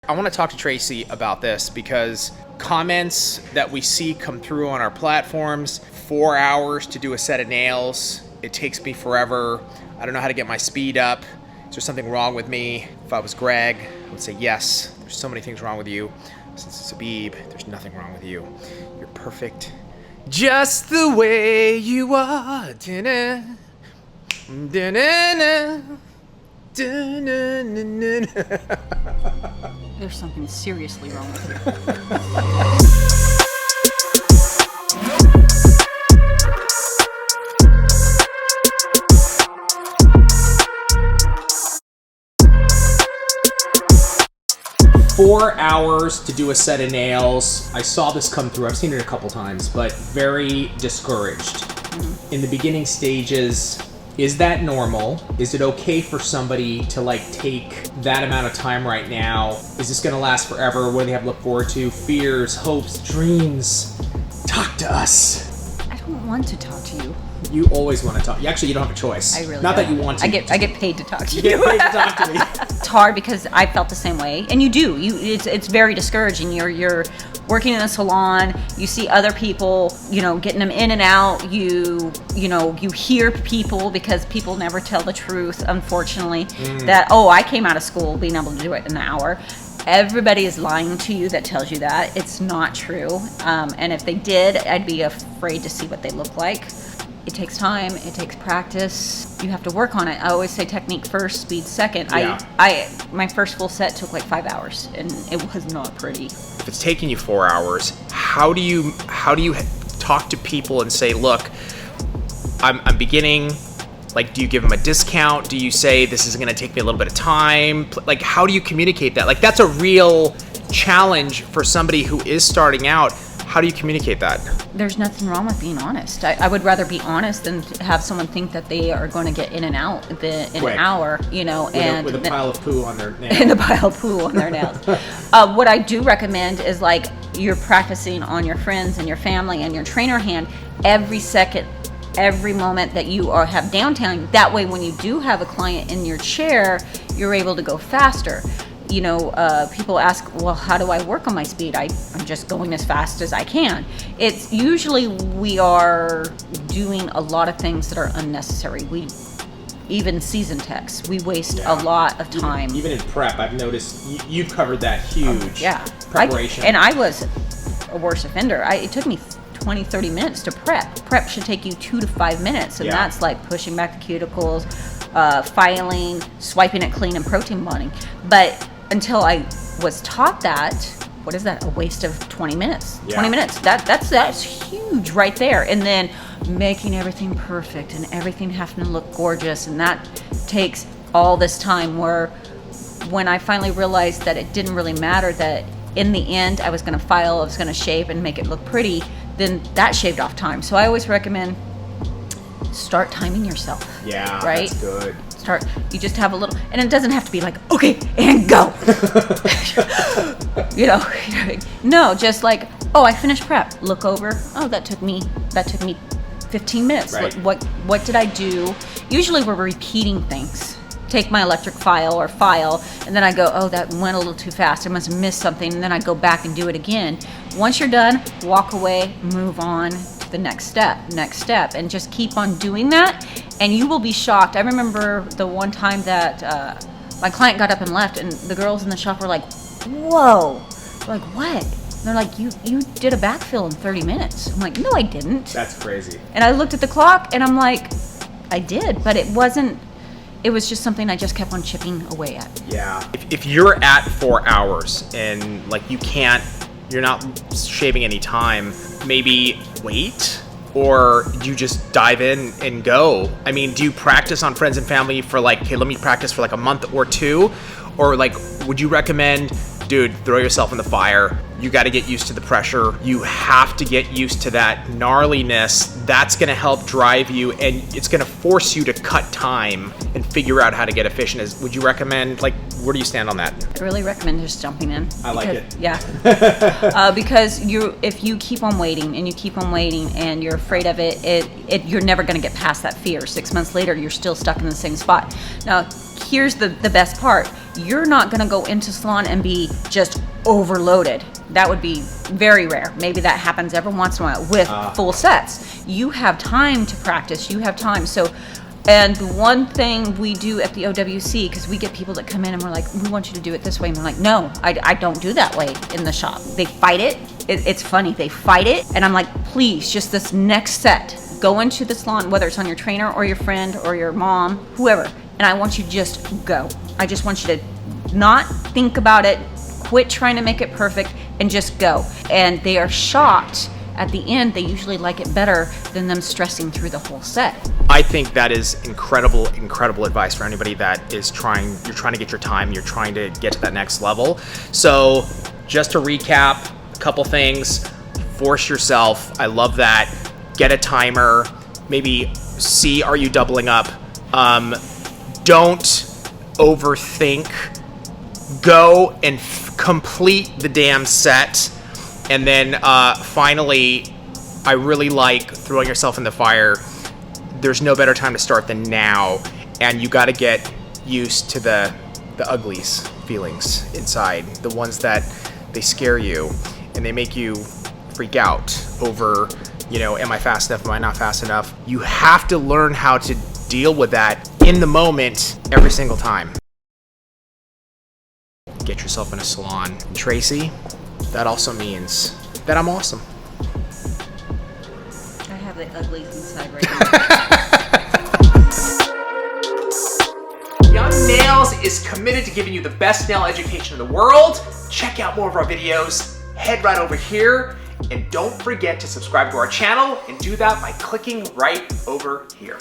I want to talk to Tracey about this because comments that we see come through on our platforms, 4 hours to do a set of nails, it takes me forever, I don't know how to get my speed up, is there something wrong with me? If I was Greg, I would say yes, there's so many things wrong with you. Since it's Habib, there's nothing wrong with you. You're perfect. Just the way you are. Da-na, da-na-na, da-na-na-na. There's something seriously wrong with you. 4 hours to do a set of nails. I saw this come through. I've seen it a couple times, but very discouraged. In the beginning stages, is that normal? Is it okay for somebody to take that amount of time right now? Is this gonna last forever? What do they have to look forward to? Fears, hopes, dreams? Talk to us. I don't want to talk to you. You always want to talk. Actually, you don't have a choice. I really Not don't. that you want to. I get paid to talk to you. You get paid to talk to me. It's hard because I felt the same way, and you do. It's very discouraging. You're working in a salon. You see other people, getting them in and out. You hear people, because people never tell the truth, unfortunately. That I came out of school being able to do it in an hour. Everybody is lying to you that tells you that. It's not true. And if they did, I'd be afraid to see what they look like. It takes time. It takes practice. You have to work on it. I always say technique first, speed second. Yeah. My first full set took 5 hours, and it was not pretty. If it's taking you 4 hours, how do you talk to people and say, look, I'm beginning? Do you give them a discount? Do you say this is going to take me a little bit of time? How do you communicate that? That's a real challenge for somebody who is starting out. How do you communicate that? There's nothing wrong with being honest. I would rather be honest than have someone think that they are going to get in and out in an hour, with a pile of poo on their nails. And a pile of poo on their nails. What I do recommend is you're practicing on your friends and your family and your trainer hand every second, every moment that you have downtime. That way, when you do have a client in your chair, you're able to go faster. People ask, well, how do I work on my speed? I'm just going as fast as I can. It's usually we are doing a lot of things that are unnecessary. Even season techs, we waste a lot of time. Even in prep, I've noticed you've covered that huge preparation. I was a worse offender. It took me 20, 30 minutes to prep. Prep should take you 2 to 5 minutes, and that's pushing back the cuticles, filing, swiping it clean, and protein bonding. But until I was taught that, what is that? A waste of 20 minutes. 20 minutes. That's huge right there. And then making everything perfect and everything having to look gorgeous, and that takes all this time. Where when I finally realized that it didn't really matter, that in the end I was going to file, I was going to shape and make it look pretty, then that shaved off time. So I always recommend start timing yourself. Yeah, right? That's good. You just have a little, and it doesn't have to be okay, and go. No, just I finished prep. Look over. Oh, that took me 15 minutes. Right. What did I do? Usually we're repeating things. Take my electric file, and then I go, oh, that went a little too fast. I must have missed something, and then I go back and do it again. Once you're done, walk away, move on to the next step, and just keep on doing that, and you will be shocked. I remember the one time that my client got up and left, and the girls in the shop were like, whoa. They're like, what? And they're like, you did a backfill in 30 minutes. I'm like, no, I didn't. That's crazy. And I looked at the clock, and I'm like, I did, but it wasn't. It was just something I just kept on chipping away at. Yeah. If you're at 4 hours and you're not shaving any time, maybe wait, or you just dive in and go. I mean, do you practice on friends and family for okay, let me practice for a month or two? Or would you recommend, dude, throw yourself in the fire? You got to get used to the pressure. You have to get used to that gnarliness. That's going to help drive you, and it's going to force you to cut time and figure out how to get efficient. Would you recommend, where do you stand on that? I really recommend just jumping in. I like it. Yeah. Because if you keep on waiting and you're afraid of it, you're never going to get past that fear. 6 months later, you're still stuck in the same spot. Now, here's the best part. you're not going to go into salon and be just overloaded. That would be very rare. Maybe that happens every once in a while with full sets. You have time to practice. You have time. So, and one thing we do at the OWC, because we get people that come in and we're like, we want you to do it this way. And they're like, no, I don't do that way in the shop. They fight it. It's funny. They fight it. And I'm like, please, just this next set, go into the salon, whether it's on your trainer or your friend or your mom, whoever. And I want you to just go. I just want you to not think about it, quit trying to make it perfect, and just go. And they are shocked. At the end, they usually like it better than them stressing through the whole set. I think that is incredible advice for anybody that is trying to get your time, you're trying to get to that next level. So just to recap, a couple things. Force yourself. I love that. Get a timer. Maybe see, are you doubling up? Don't overthink. Go and complete the damn set. And then finally, I really like throwing yourself in the fire. There's no better time to start than now. And you got to get used to the uglies feelings inside, the ones that they scare you and they make you freak out over, am I fast enough? Am I not fast enough? You have to learn how to deal with that in the moment every single time. Get yourself in a salon. And Tracey, that also means that I'm awesome. I have the uglies inside right now. Young Nails is committed to giving you the best nail education in the world. Check out more of our videos. Head right over here. And don't forget to subscribe to our channel and do that by clicking right over here.